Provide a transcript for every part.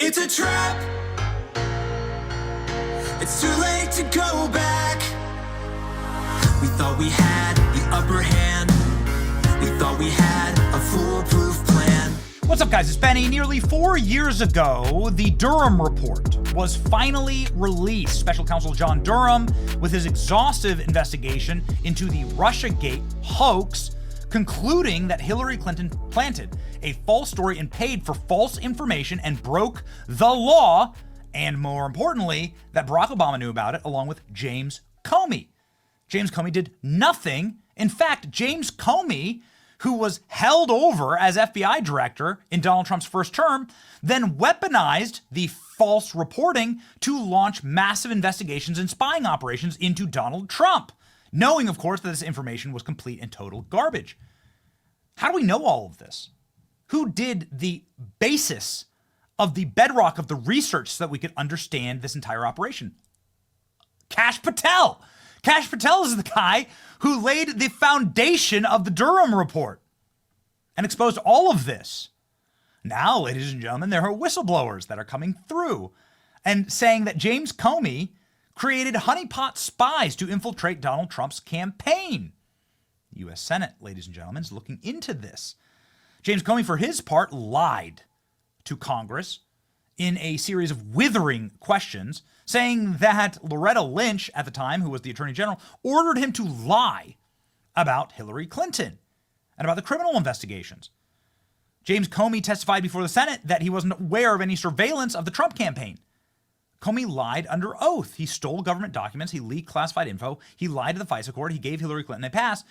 It's a trap. It's too late to go back. We thought we had the upper hand. We thought we had a foolproof plan. What's up, guys? It's Benny. Nearly 4 years ago, the Durham report was finally released. Special Counsel John Durham, with his exhaustive investigation into the Russiagate hoax, concluding that Hillary Clinton planted a false story and paid for false information and broke the law, and more importantly, that Barack Obama knew about it, along with James Comey. James Comey did nothing. In fact, James Comey, who was held over as FBI director in Donald Trump's first term, then weaponized the false reporting to launch massive investigations and spying operations into Donald Trump, knowing, of course, that this information was complete and total garbage. How do we know all of this? Who did the basis of the bedrock of the research so that we could understand this entire operation? Kash Patel. Kash Patel is the guy who laid the foundation of the Durham report and exposed all of this. Now, ladies and gentlemen, there are whistleblowers that are coming through and saying that James Comey created honeypot spies to infiltrate Donald Trump's campaign. The U.S. Senate, ladies and gentlemen, is looking into this. James Comey, for his part, lied to Congress in a series of withering questions, saying that Loretta Lynch, at the time, who was the Attorney General, ordered him to lie about Hillary Clinton and about the criminal investigations. James Comey testified before the Senate that he wasn't aware of any surveillance of the Trump campaign. Comey lied under oath. He stole government documents. He leaked classified info. He lied to the FISA court. He gave Hillary Clinton a pass.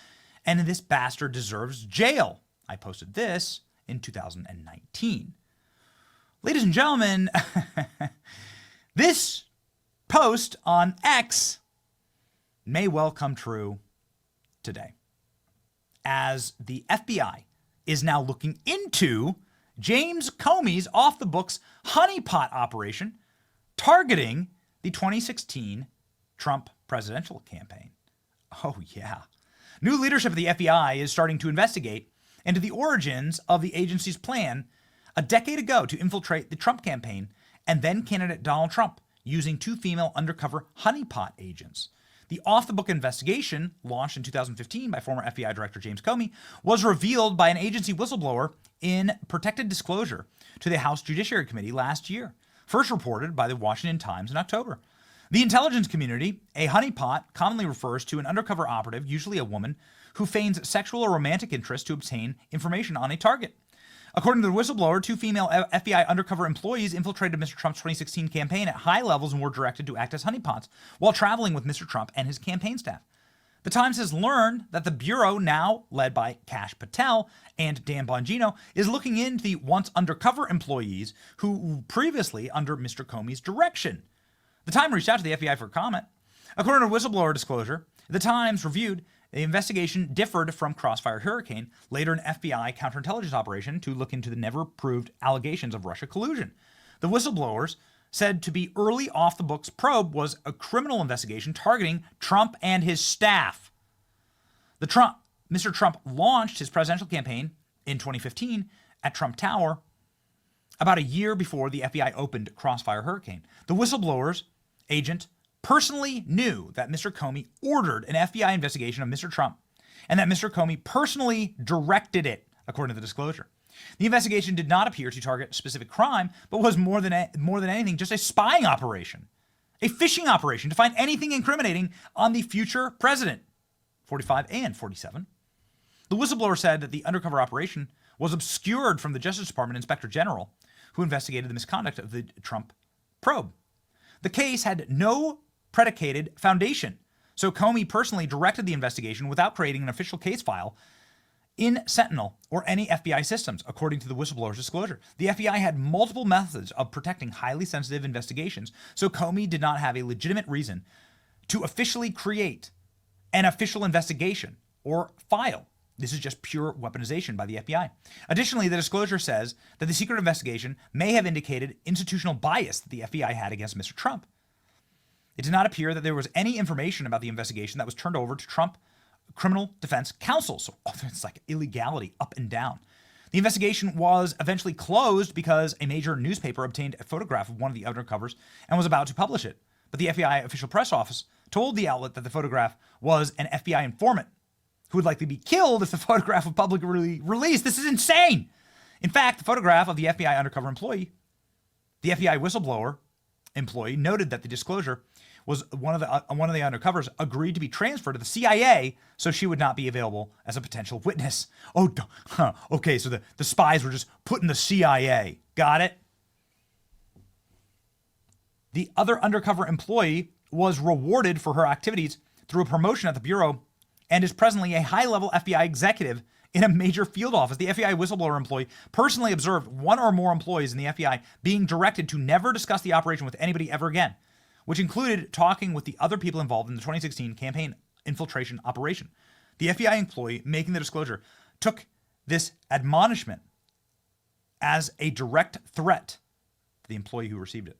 And this bastard deserves jail. I posted this in 2019. Ladies and gentlemen, this post on X may well come true today, as the FBI is now looking into James Comey's off-the-books honeypot operation targeting the 2016 Trump presidential campaign. Oh, yeah. New leadership of the FBI is starting to investigate into the origins of the agency's plan a decade ago to infiltrate the Trump campaign and then candidate Donald Trump using two female undercover honeypot agents. The off-the-book investigation, launched in 2015 by former FBI Director James Comey, was revealed by an agency whistleblower in protected disclosure to the House Judiciary Committee last year, first reported by the Washington Times in October. The intelligence community, a honeypot commonly refers to an undercover operative, usually a woman, who feigns sexual or romantic interest to obtain information on a target. According to the whistleblower, two female FBI undercover employees infiltrated Mr. Trump's 2016 campaign at high levels and were directed to act as honeypots while traveling with Mr. Trump and his campaign staff. The Times has learned that the Bureau, now led by Kash Patel and Dan Bongino, is looking into the once undercover employees who previously under Mr. Comey's direction. The Times reached out to the FBI for comment. According to whistleblower disclosure, the Times reviewed the investigation differed from Crossfire Hurricane, later an FBI counterintelligence operation to look into the never-proved allegations of Russia collusion. The whistleblowers said to be early off-the-books probe was a criminal investigation targeting Trump and his staff. Mr. Trump launched his presidential campaign in 2015 at Trump Tower about a year before the FBI opened Crossfire Hurricane. The whistleblower's agent personally knew that Mr. Comey ordered an FBI investigation of Mr. Trump and that Mr. Comey personally directed it, according to the disclosure. The investigation did not appear to target specific crime, but was more than anything just a spying operation, a fishing operation to find anything incriminating on the future president, 45 and 47. The whistleblower said that the undercover operation was obscured from the Justice Department Inspector General, who investigated the misconduct of the Trump probe. The case had no predicated foundation, so Comey personally directed the investigation without creating an official case file in Sentinel or any FBI systems, according to the whistleblower's disclosure. The FBI had multiple methods of protecting highly sensitive investigations, so Comey did not have a legitimate reason to officially create an official investigation or file. This is just pure weaponization by the FBI. Additionally, the disclosure says that the secret investigation may have indicated institutional bias that the FBI had against Mr. Trump. It did not appear that there was any information about the investigation that was turned over to Trump criminal defense counsel. So it's like illegality up and down. The investigation was eventually closed because a major newspaper obtained a photograph of one of the undercovers and was about to publish it. But the FBI official press office told the outlet that the photograph was an FBI informant who would likely be killed if the photograph was publicly released. This is insane. In fact, the photograph of the FBI undercover employee, the FBI whistleblower employee, noted that the disclosure was one of the undercovers agreed to be transferred to the CIA so she would not be available as a potential witness. Okay, so the spies were just put in the CIA. Got it? The other undercover employee was rewarded for her activities through a promotion at the Bureau and is presently a high-level FBI executive in a major field office. The FBI whistleblower employee personally observed one or more employees in the FBI being directed to never discuss the operation with anybody ever again, which included talking with the other people involved in the 2016 campaign infiltration operation. The FBI employee making the disclosure took this admonishment as a direct threat to the employee who received it.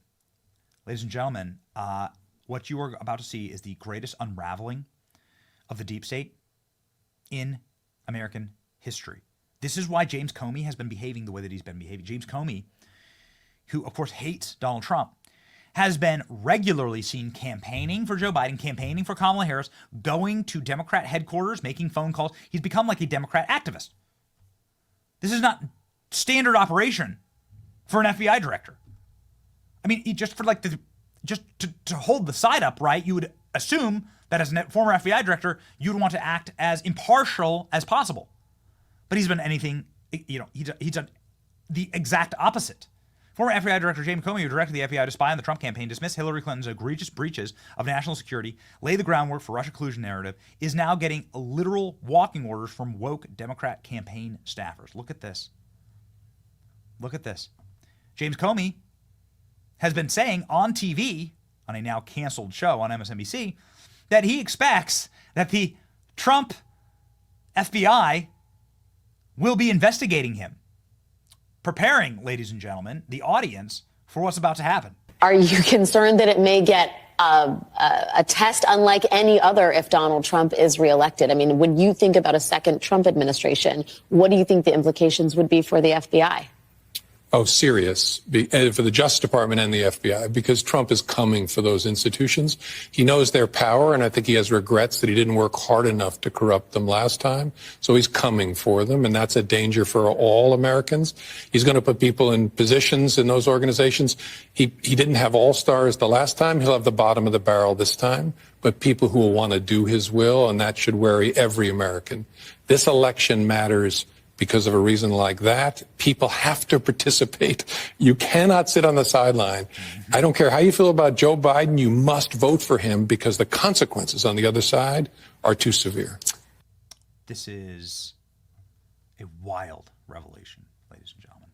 Ladies and gentlemen, what you are about to see is the greatest unraveling of the deep state in American history. This is why James Comey has been behaving the way that he's been behaving. James Comey, who of course hates Donald Trump, has been regularly seen campaigning for Joe Biden, campaigning for Kamala Harris, going to Democrat headquarters, making phone calls. He's become like a Democrat activist. This is not standard operation for an FBI director. I mean, just for like to hold the side up, right? You would assume that as a former FBI director, you'd want to act as impartial as possible. But he's been anything, he's done the exact opposite. Former FBI Director James Comey, who directed the FBI to spy on the Trump campaign, dismiss Hillary Clinton's egregious breaches of national security, lay the groundwork for Russia collusion narrative, is now getting literal walking orders from woke Democrat campaign staffers. Look at this. Look at this. James Comey has been saying on TV, on a now canceled show on MSNBC, that he expects that the Trump FBI will be investigating him, preparing, ladies and gentlemen, the audience for what's about to happen. Are you concerned that it may get a test unlike any other if Donald Trump is reelected? I mean, when you think about a second Trump administration, what do you think the implications would be for the FBI? Oh, serious, for the Justice Department and the FBI, because Trump is coming for those institutions. He knows their power, and I think he has regrets that he didn't work hard enough to corrupt them last time. So he's coming for them, and that's a danger for all Americans. He's going to put people in positions in those organizations. He didn't have all-stars the last time. He'll have the bottom of the barrel this time, but people who will want to do his will, and that should worry every American. This election matters. Because of a reason like that, people have to participate. You cannot sit on the sideline. I don't care how you feel about Joe Biden, you must vote for him because the consequences on the other side are too severe. This is a wild revelation, ladies and gentlemen.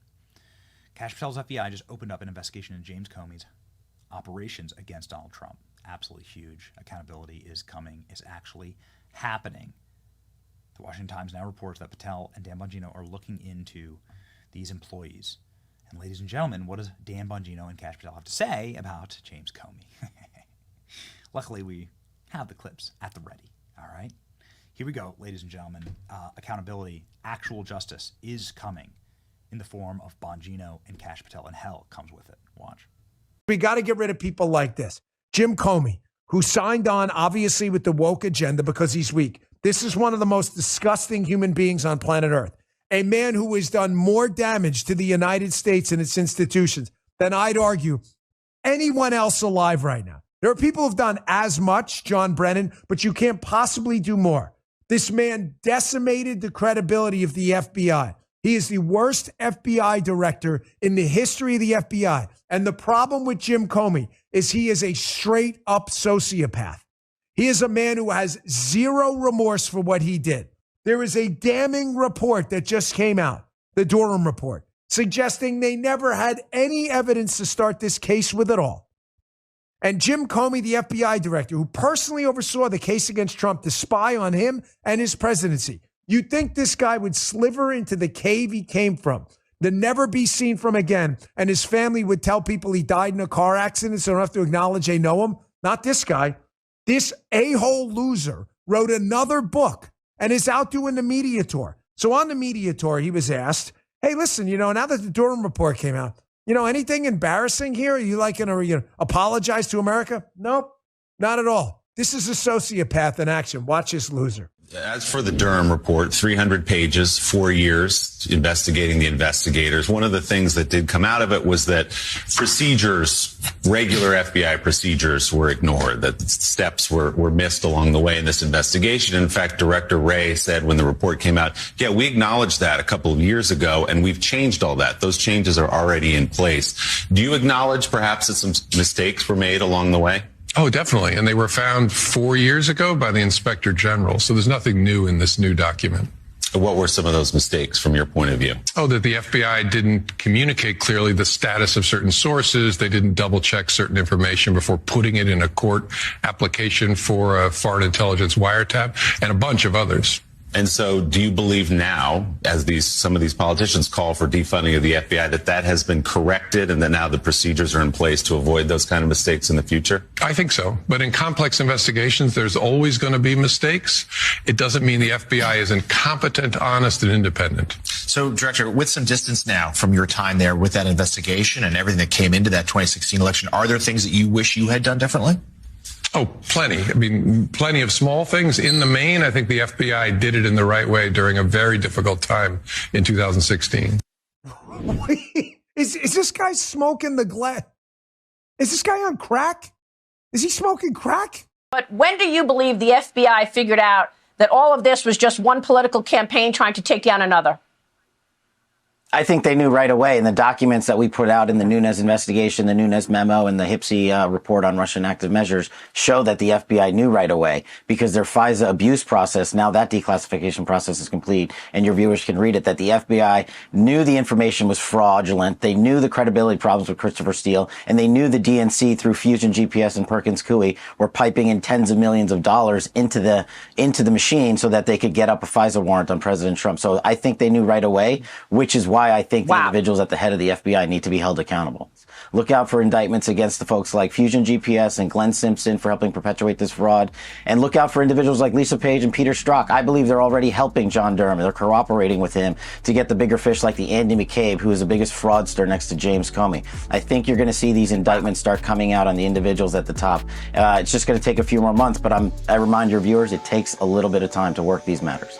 Kash Patel's FBI just opened up an investigation into James Comey's operations against Donald Trump. Absolutely huge. Accountability is coming, is actually happening. The Washington Times now reports that Patel and Dan Bongino are looking into these employees. And ladies and gentlemen, what does Dan Bongino and Kash Patel have to say about James Comey? Luckily, we have the clips at the ready. All right? Here we go, ladies and gentlemen. Accountability, actual justice is coming in the form of Bongino and Kash Patel, and hell comes with it. Watch. We got to get rid of people like this. Jim Comey, who signed on, obviously, with the woke agenda because he's weak. This is one of the most disgusting human beings on planet Earth. A man who has done more damage to the United States and its institutions than I'd argue anyone else alive right now. There are people who've done as much, John Brennan, but you can't possibly do more. This man decimated the credibility of the FBI. He is the worst FBI director in the history of the FBI. And the problem with Jim Comey is he is a straight up sociopath. He is a man who has zero remorse for what he did. There is a damning report that just came out, the Durham report, suggesting they never had any evidence to start this case with at all. And Jim Comey, the FBI director, who personally oversaw the case against Trump to spy on him and his presidency, you'd think this guy would sliver into the cave he came from, to never be seen from again, and his family would tell people he died in a car accident so they don't have to acknowledge they know him. Not this guy. This a-hole loser wrote another book and is out doing the media tour. So on the media tour, he was asked, hey, listen, now that the Durham report came out, anything embarrassing here? Are you like going to apologize to America? Nope, not at all. This is a sociopath in action. Watch this loser. As for the Durham report, 300 pages, 4 years investigating the investigators. One of the things that did come out of it was that procedures, regular FBI procedures, were ignored, that steps were missed along the way in this investigation. In fact, Director Wray said when the report came out, yeah, we acknowledged that a couple of years ago, and we've changed all that. Those changes are already in place. Do you acknowledge perhaps that some mistakes were made along the way? Oh, definitely. And they were found 4 years ago by the Inspector General. So there's nothing new in this new document. What were some of those mistakes from your point of view? Oh, that the FBI didn't communicate clearly the status of certain sources. They didn't double check certain information before putting it in a court application for a foreign intelligence wiretap, and a bunch of others. And so do you believe now, as some of these politicians call for defunding of the FBI, that has been corrected and that now the procedures are in place to avoid those kind of mistakes in the future? I think so. But in complex investigations, there's always going to be mistakes. It doesn't mean the FBI is incompetent, honest, and independent. So, Director, with some distance now from your time there with that investigation and everything that came into that 2016 election, are there things that you wish you had done differently? Oh, plenty. I mean, plenty of small things. In the main, I think the FBI did it in the right way during a very difficult time in 2016. Is this guy smoking the glass? Is this guy on crack? Is he smoking crack? But when do you believe the FBI figured out that all of this was just one political campaign trying to take down another? I think they knew right away. In the documents that we put out in the Nunes investigation, the Nunes memo, and the HIPSI report on Russian active measures show that the FBI knew right away, because their FISA abuse process, now that declassification process is complete, and your viewers can read it, that the FBI knew the information was fraudulent. They knew the credibility problems with Christopher Steele, and they knew the DNC through Fusion GPS and Perkins Coie were piping in tens of millions of dollars into the machine so that they could get up a FISA warrant on President Trump. So I think they knew right away, which is why I think the individuals at the head of the FBI need to be held accountable. Look out for indictments against the folks like Fusion GPS and Glenn Simpson for helping perpetuate this fraud. And look out for individuals like Lisa Page and Peter Strzok. I believe they're already helping John Durham. They're cooperating with him to get the bigger fish like the Andy McCabe, who is the biggest fraudster next to James Comey. I think you're going to see these indictments start coming out on the individuals at the top. It's just going to take a few more months, but I remind your viewers, it takes a little bit of time to work these matters.